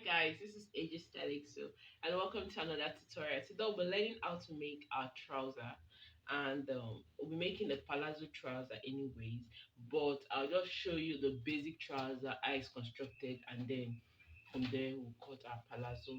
guys, this is HeyJay Stylexio and welcome to another tutorial. Today we'll be learning how to make our trouser and we'll be making a palazzo trouser anyways, but I'll just show you the basic trouser, how it's constructed, and then from there we'll cut our palazzo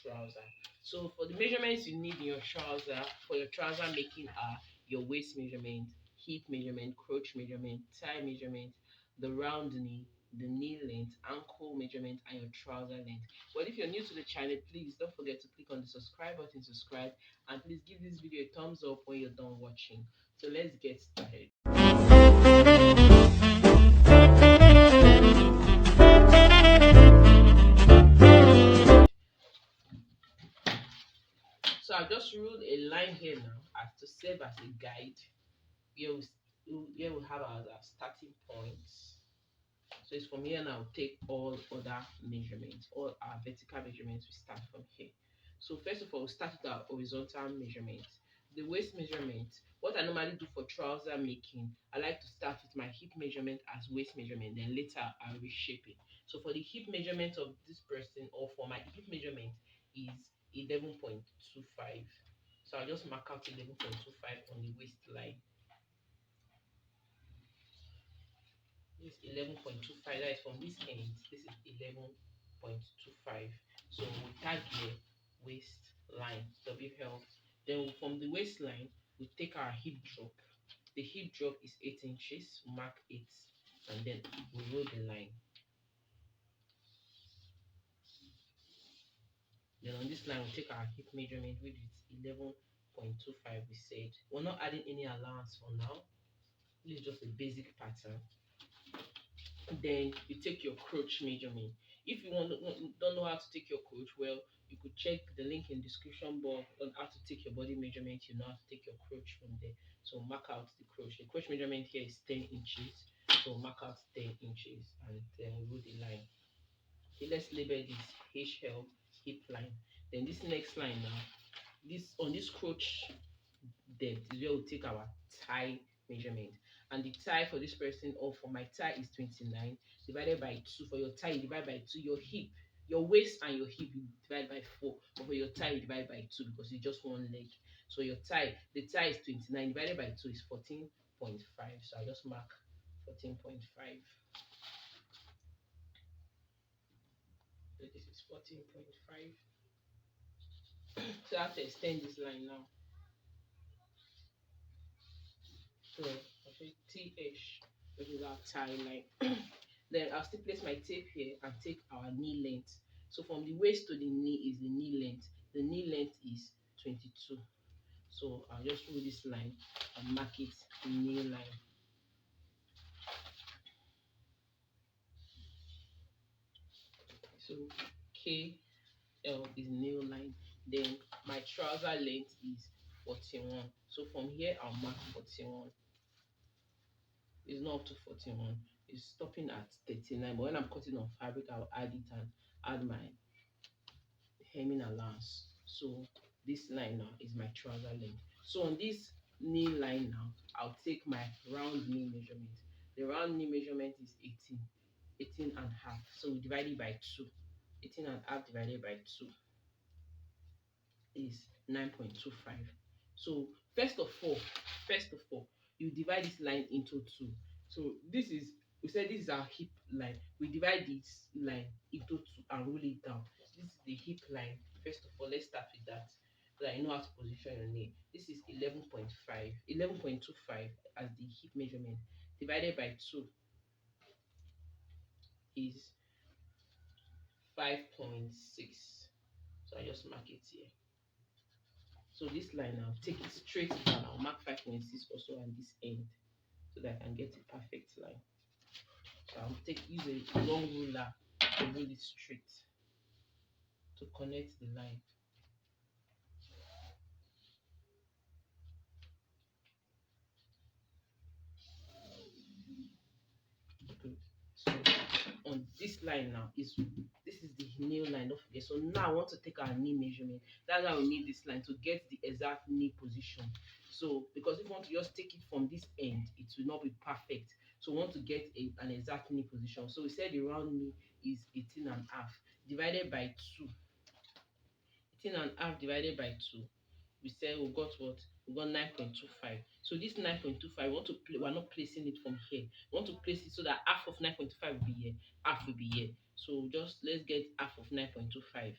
trouser. So for the measurements you need in your trouser, for your trouser making are your waist measurement, hip measurement, crotch measurement, thigh measurement, the round knee, the knee length, ankle measurement, and your trouser length. But if you're new to the channel, please don't forget to click on the subscribe button, subscribe, and please give this video a thumbs up when you're done watching. So let's get started. So I've just ruled a line here now as to serve as a guide. Here we have our starting points. So it's from here now, take all other measurements, all our vertical measurements, we start from here. So first of all, we start with our horizontal measurement. The waist measurement, what I normally do for trouser making, I like to start with my hip measurement as waist measurement, then later I'll reshape it. So for the hip measurement of this person, or for my hip measurement, is 11.25. So I'll just mark out 11.25 on the waistline. This 11.25, that is from this end, this is 11.25. So we tag here waistline, WL. Then from the waistline we take our hip drop. The hip drop is 8 inches, mark 8, and then we roll the line. Then on this line we take our hip measurement, which is 11.25. We said we're not adding any allowance for now. This is just a basic pattern. Then you take your crotch measurement. If you don't know how to take your crotch, well, you could check the link in description box on how to take your body measurement. You know how to take your crotch from there. So mark out the crotch. The crotch measurement here is 10 inches. So mark out 10 inches and then roll the line. Okay, let's label this HL, hip line. Then this next line now, this on this crotch depth is where we take our thigh measurement. And the thigh for this person, or for my thigh, is 29 divided by 2. For your thigh you divide by 2. Your hip, your waist and your hip you divide by 4, but for your thigh you divide by 2 because it's just one leg. So your thigh, the thigh is 29 divided by 2 is 14.5. So I just mark 14.5. So this is 14.5. So I have to extend this line now. So I say TH, which is our thigh line. Then I'll still place my tape here and take our knee length. So from the waist to the knee is the knee length. The knee length is 22. So I'll just roll this line and mark it knee line. So KL is knee line. Then my trouser length is 41. So from here I'll mark 41. It's not up to 41. It's stopping at 39. But when I'm cutting on fabric, I'll add it and add my hemming allowance. So this line now is my trouser length. So on this knee line now, I'll take my round knee measurement. The round knee measurement is 18 and a half. So we divide it by 2. 18 and a half divided by 2 is 9.25. So first of all, you divide this line into 2. So this is, we said this is our hip line. We divide this line into 2 and roll it down. This is the hip line. First of all, let's start with that, so that you know how to position your knee. This is 11.25 as the hip measurement, divided by 2 is 5.6. So I just mark it here. So this line, I'll take it straight down. I'll mark 5.6 also on this end so that I can get a perfect line. So I'll use a long ruler to roll it straight to connect the line. Good. So on this line now this is the knee line. Don't forget. So now I want to take our knee measurement. That's why we need this line to get the exact knee position. So because if you want to just take it from this end, it will not be perfect. So we want to get an exact knee position. So we said the round knee is 18 and a half divided by 2. 18 and a half divided by 2. We said we got what? We got 9.25. So this 9.25, we want to we're not placing it from here. We want to place it so that half of 9.25 will be here, half will be here. So just let's get half of 9.25.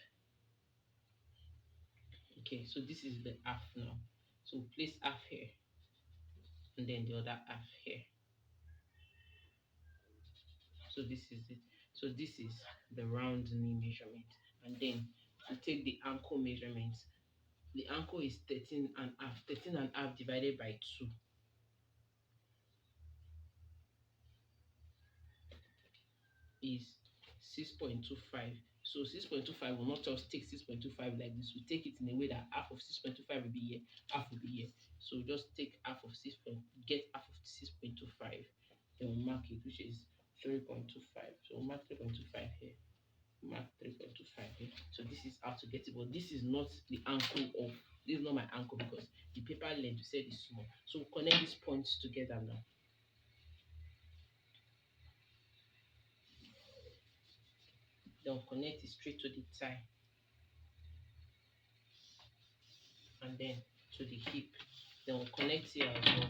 Okay, so this is the half now. So place half here and then the other half here. So this is it. So this is the round knee measurement. And then to take the ankle measurement, the ankle is 13 and a half. 13 and a half divided by 2 is 6.25. So 6.25 will not just take 6.25 like this. We take it in a way that half of 6.25 will be here, half will be here. So just take half of 6. Get half of 6.25. Then we'll mark it, which is 3.25. So we'll mark 3.25 here. Mark 3.25 here. So this is how to get it. But this is not the ankle of. This is not my ankle because the paper length we said is small. So we'll connect these points together now. Then we'll connect it straight to the thigh. And then to the hip. Then we'll connect here as well.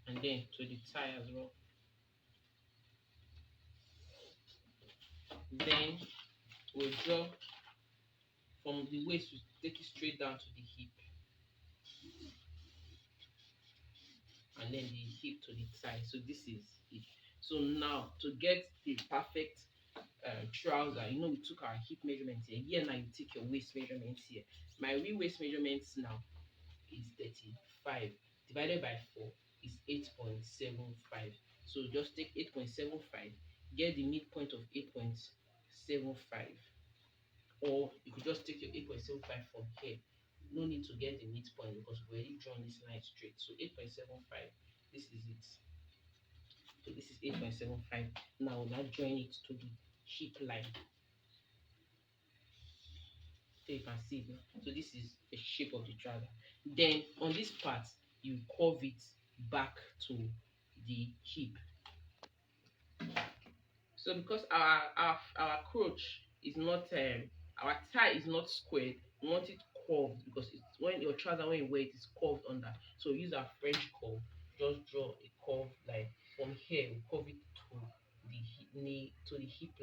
And then to the thigh as well. Then we'll draw from the waist, we take it straight down to the hip. And then the hip to the thigh. So this is it. So now to get the perfect trouser, we took our hip measurements here. Here now you take your waist measurements here. My real waist measurements now is 35 divided by 4 is 8.75. So just take 8.75, get the midpoint of 8.75, or you could just take your 8.75 from here. No need to get the midpoint because we already drawn this line straight. So 8.75, this is it. So this is 8.75. Now join it to the hip line. So you can see it. So this is the shape of the trouser. Then on this part, you curve it back to the hip. So because our crotch is not our thigh is not squared, we want it curved because it's when your trouser when you wear it is curved under. So use our French curve. Just draw a curve line from here. We curve it to the knee to the hip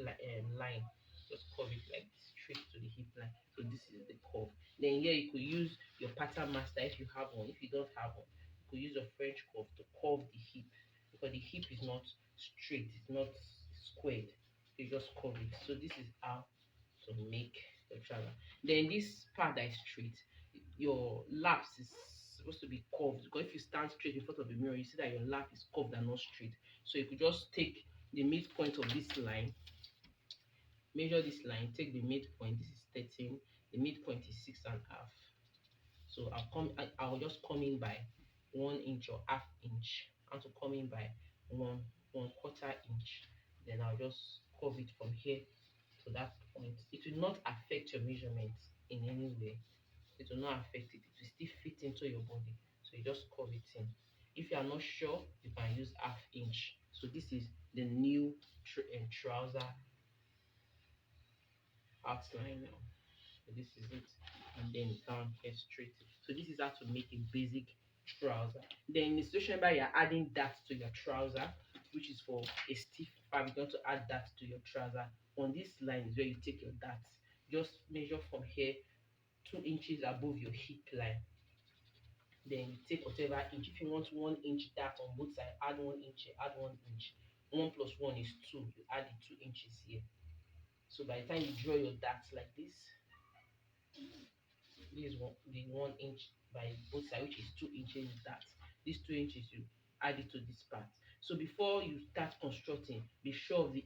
line. Just curve it like straight to the hip line. So this is the curve. Then here you could use your pattern master if you have one. If you don't have one, you could use your French curve to curve the hip because the hip is not straight, it's not squared. You just curve it. So this is how to make your trouser. Then this part that is straight, your laps is supposed to be curved because if you stand straight in front of the mirror, you see that your lap is curved and not straight. So you could just take the midpoint of this line, measure this line, take the midpoint. This is 13. The midpoint is 6.5. So I'll just come in by 1 inch or half inch. I want to come in by one quarter inch. Then I'll just curve it from here to that point. It will not affect your measurement in any way. It will not affect it. It will still fit into your body. So you just curve it in. If you are not sure, you can use half inch. So this is the new trouser outline now. So this is it. And then down here straight. So this is how to make a basic trouser. Then in the situation where you're adding that to your trouser, which is for a stiff fabric, you want to add that to your trouser. On this line is where you take your dart. Just measure from here 2 inches above your hip line. Then you take whatever inch. If you want 1 inch dart on both sides, add 1 inch, add 1 inch. 1 plus 1 is 2. You add the 2 inches here. So by the time you draw your darts like this is the 1 inch by both sides, which is 2 inches dart. These 2 inches you add it to this part. So before you start constructing, be sure of the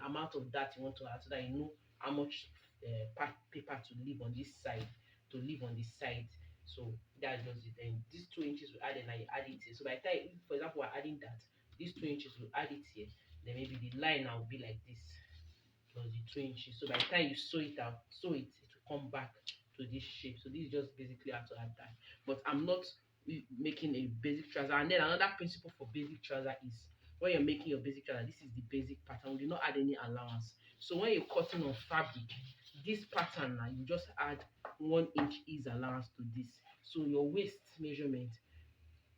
amount of dart you want to add so that you know how much paper to leave on this side, So that's just it. Then these 2 inches will add and I add it here. So by the time, for example, we're adding that, these 2 inches will add it here. Then maybe the line now will be like this. plus the 2 inches. So by the time you sew it will come back to this shape. So this is just basically how to add that. But I'm not making a basic trouser. And then another principle for basic trouser is when you're making your basic trouser, this is the basic pattern. We do not add any allowance. So when you're cutting on fabric, this pattern now, you just add 1 inch ease allowance to this. So your waist measurement,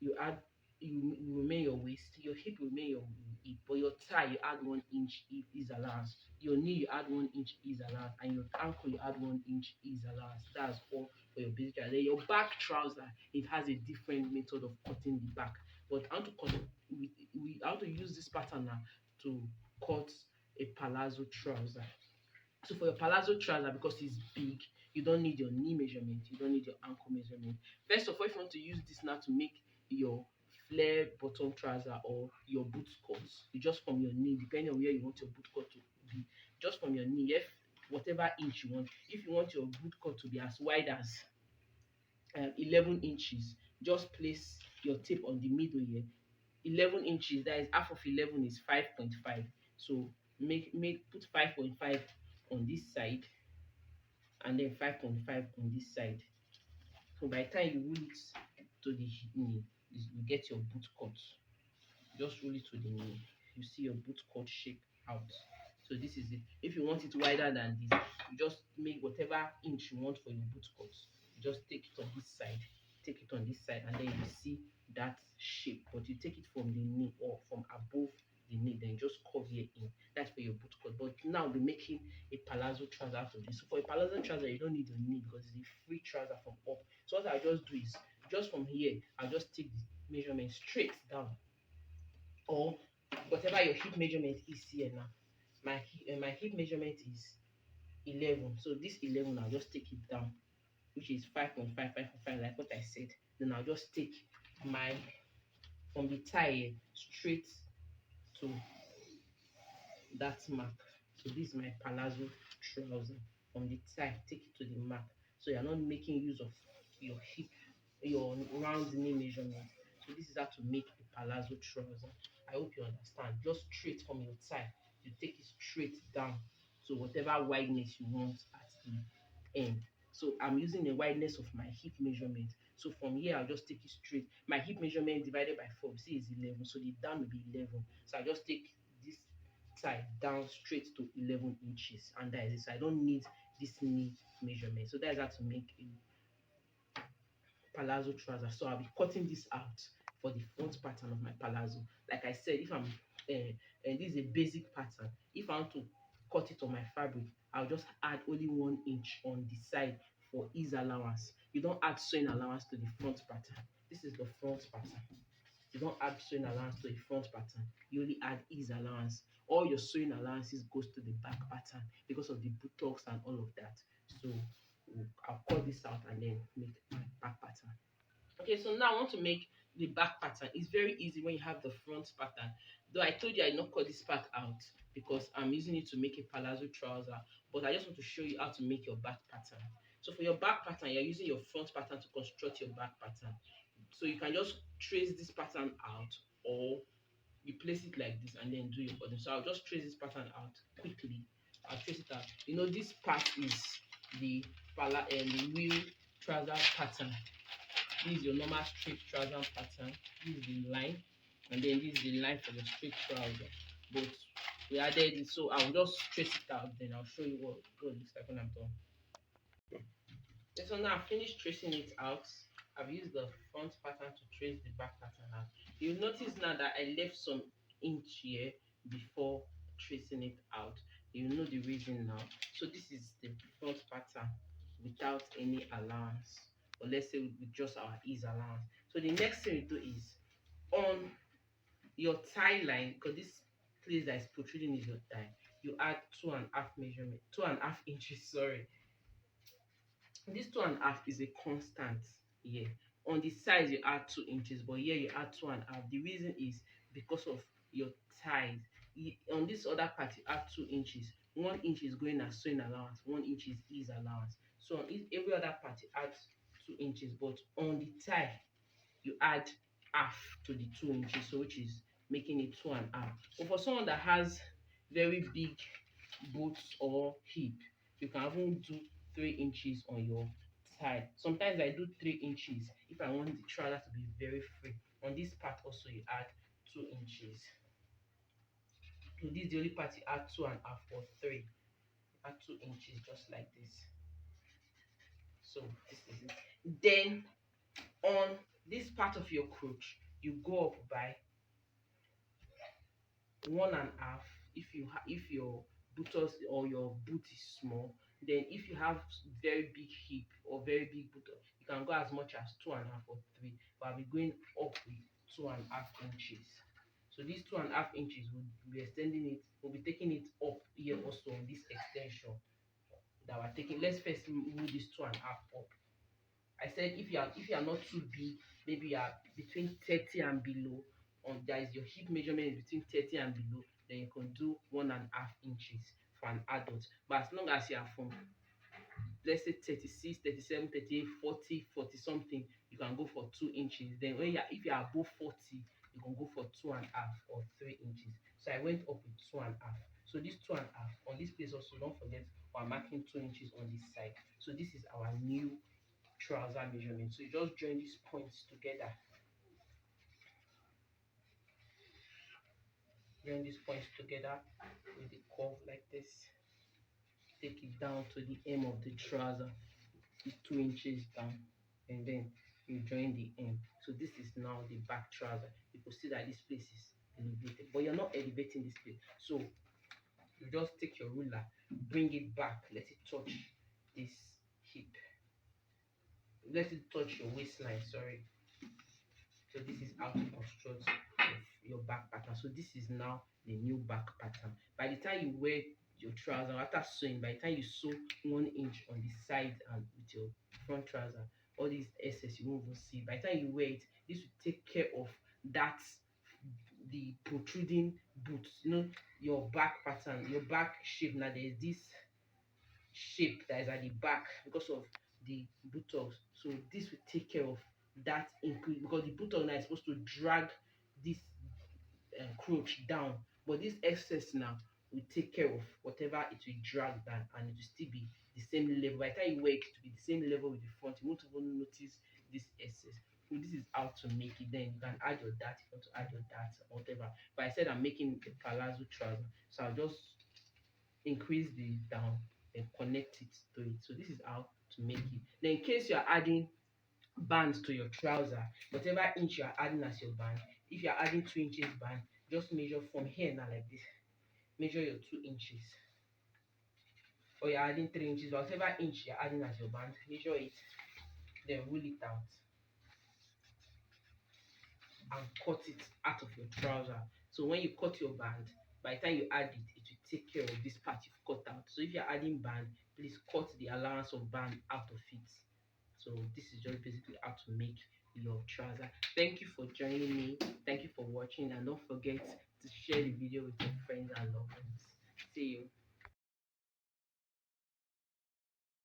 you add you remain your waist, your hip will remain your hip, but your thigh you add 1 inch ease allowance, your knee you add 1 inch ease allowance, and your ankle you add 1 inch ease allowance. That's all for your basic trouser. Then your back trouser, it has a different method of cutting the back. But how to cut we how to use this pattern now to cut a palazzo trouser. So for your palazzo trouser, because it's big, you don't need your knee measurement, you don't need your ankle measurement. First of all, if you want to use this now to make your flare bottom trouser or your boot cut, you just from your knee, depending on where you want your boot cut to be, just from your knee, if whatever inch you want. If you want your boot cut to be as wide as 11 inches, just place your tape on the middle here. 11 inches, that is half of 11 is 5.5. So put 5.5 on this side and then 5.5 on this side. So by the time you roll it to the knee, you get your boot cut. Just roll it to the knee. You see your boot cut shape out. So this is it. If you want it wider than this, you just make whatever inch you want for your boot cut. You just take it on this side, take it on this side, and then you see that shape. But you take it from the knee or from above the knee, then just curve here in. That's for your boot cut. But now we're making a palazzo trouser out of this. So for a palazzo trouser, you don't need your knee because it's a free trouser from up. So what I just do is just from here, I'll just take the measurement straight down, or whatever your hip measurement is here now. My hip measurement is 11. So this 11, I'll just take it down, which is 5.5, 5.5, like what I said. Then I'll just take my from the thigh straight to that mark. So this is my palazzo trouser. From the thigh, take it to the mark. So you're not making use of your hip, your round knee measurement. So this is how to make a palazzo trouser. I hope you understand. Just straight from your thigh, you take it straight down. So whatever wideness you want at the end. So I'm using the wideness of my hip measurement. So from here, I'll just take it straight. My hip measurement divided by 4, see, is 11. So the down will be 11. So I just take this side down straight to 11 inches. And that is it. So I don't need this knee measurement. So that's how to make a palazzo trouser. So I'll be cutting this out for the front pattern of my palazzo. Like I said, if I'm and this is a basic pattern, if I want to cut it on my fabric, I'll just add only 1 inch on the side for ease allowance. You don't add sewing allowance to the front pattern. This is the front pattern. You don't add sewing allowance to the front pattern. You only add ease allowance. All your sewing allowances goes to the back pattern because of the buttocks and all of that. So I'll cut this out and then make my back pattern. Okay, so now I want to make the back pattern. It's very easy when you have the front pattern. Though I told you I not cut this part out because I'm using it to make a palazzo trouser, but I just want to show you how to make your back pattern. So for your back pattern, you're using your front pattern to construct your back pattern. So you can just trace this pattern out, or you place it like this and then do your bottom. So I'll just trace this pattern out quickly. I'll trace it out. You know, this part is the wheel trouser pattern. This is your normal straight trouser pattern. This is the line, and then this is the line for the straight trouser. But we added it, so I'll just trace it out. Then I'll show you what it looks like when I'm done. Okay, so now I've finished tracing it out. I've used the front pattern to trace the back pattern out. You'll notice now that I left some inch here before tracing it out. You know the reason now. So this is the front pattern without any allowance, or let's say with just our ease allowance. So the next thing we do is on your tie line, because this place that is protruding is your tie, you add 2.5 inches, sorry. This 2.5 is a constant here. On the sides you add 2 inches, but here you add 2.5. The reason is because of your ties. On this other part you add 2 inches. 1 inch is going as sewing allowance, 1 inch is ease allowance. So on every other part you add 2 inches, but on the tie you add half to the 2 inches, so which is making it 2.5. But for someone that has very big boots or hip. You can even do 3 inches on your side. Sometimes I do 3 inches if I want the trouser to be very free. On this part also you add 2 inches. So this is the only part you add 2.5 or 3. Add 2 inches just like this. So this is it. Then on this part of your crotch, you go up by 1.5 if your buttocks or your boot is small. Then if you have very big hip or very big buttock, you can go as much as 2.5 or 3, but I'll be going up with 2.5 inches. So these 2.5 inches will be extending it, we'll be taking it up here also on this extension that we're taking. Let's first move this 2.5 up. I said if you are not too big, maybe you are between 30 and below, there is your hip measurement is between 30 and below, then you can do 1.5 inches for an adult. But as long as you are from, let's say, 36, 37, 38, 40, 40 something, you can go for 2 inches. Then if you are above 40, you can go for 2.5 or 3 inches. So I went up with 2.5. So this 2.5 on this place also, don't forget we're marking 2 inches on this side. So this is our new trouser measurement. So you just join these points together. Join these points together with the curve like this. Take it down to the hem of the trouser, 2 inches down, and then you join the hem. So this is now the back trouser. You can see that this place is elevated, but you're not elevating this place. So you just take your ruler, bring it back, let it touch this hip, let it touch your waistline. Sorry. So this is how to construct your back pattern. So this is now the new back pattern. By the time you wear your trouser after sewing, by the time you sew 1 inch on the side and with your front trouser, all these excess you won't even see. By the time you wear it, this will take care of that, the protruding boots. Your back pattern, your back shape. Now there is this shape that is at the back because of the buttocks. So this will take care of that increase, because the buttock now is supposed to drag this crotch down, but this excess now will take care of whatever it will drag down, and it will still be the same level. By the time you wear it to be the same level with the front, you won't even notice this excess. So this is how to make it. Then you can add your dart if you want to add your dart or whatever. But I said I'm making a palazzo trouser, so I'll just increase the down and connect it to it. So this is how to make it. Then in case you are adding bands to your trouser, whatever inch you are adding as your band, if you are adding 2 inches band, just measure from here now like this. Measure your 2 inches. Or you're adding 3 inches, whatever inch you're adding as your band, measure it, then roll it out and cut it out of your trouser. So when you cut your band, by the time you add it, it will take care of this part you've cut out. So if you're adding band, please cut the allowance of band out of it. So this is just basically how to make your trouser. Thank you for joining me. Thank you for watching, and don't forget to share the video with your friends and loved ones. See you.